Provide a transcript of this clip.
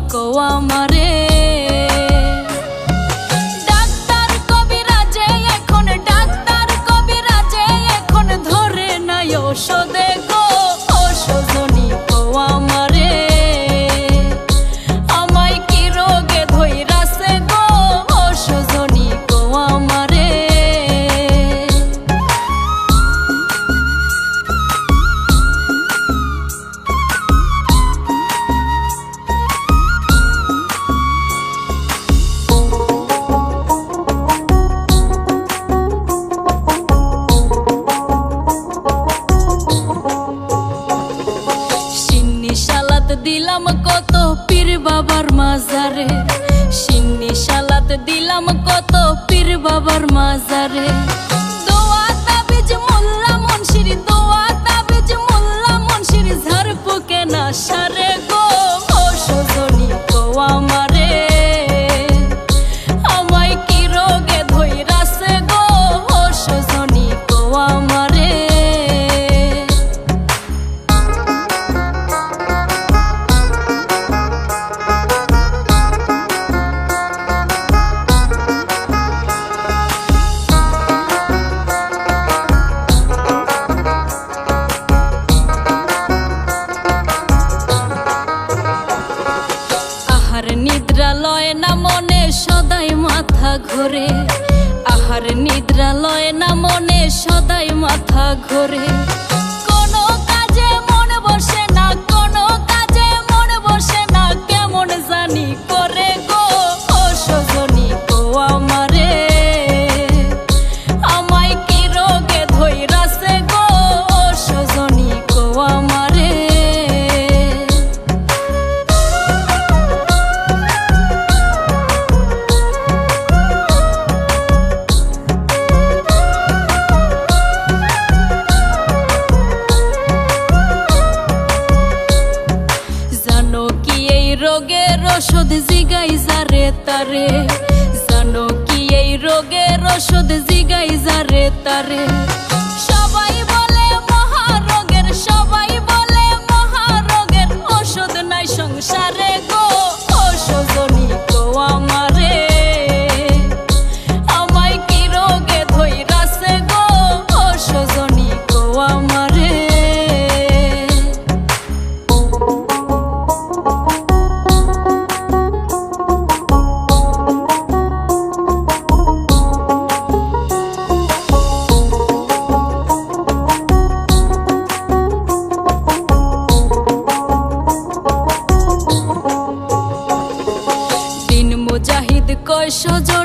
কো আমারে। ডাক্তার কবিরাজে এখন, ডাক্তার কবিরাজে এখন ধরে নাই ঔষধে গো, ও সজনী কো আমারে। আমায় কি রোগে ধইরাছে গো, ও সজনী কো আমারে। দিলাম কত পীর বাবার মাজারে, সিন্নি সালাত দিলাম কত পীর বাবার মাজারে। দোয়া তাবিজ মোল্লা মুনশির, দোয়া তাবিজ মোল্লা মুনশির ঝাড়ফুঁকে না সারে গো, ও সজনী কো আমারে। আমায় কি রোগে ধইরাছে গো, ও সজনী কো আমারে। নিদ্রা লয় না মনে সদাই মাথা ঘোরে, আহার নিদ্রা লয় না মনে সদাই মাথা ঘোরে। কোনো কাজে মন বসে না, কোনো কাজে মন বসে না, কেমন জানি করে গো, ও সজনী কো আমারে। আমায় কি রোগে ধইরাছে গো, ও সজনী কো আমারে। রোগের ওষুধ জিগাই যারে তারে, জানো কি এই রোগের ওষুধ জিগাই যারে তারে। সবাই বলে মহারোগের, সবাই বলে মহারোগের ওষুধ নাই সংসারে গো, ও সজনী কো আমারে। আমায় কি রোগে ধইরাছে গো, ও সজনী কো আমারে। মুজাহিদ কয় সজনী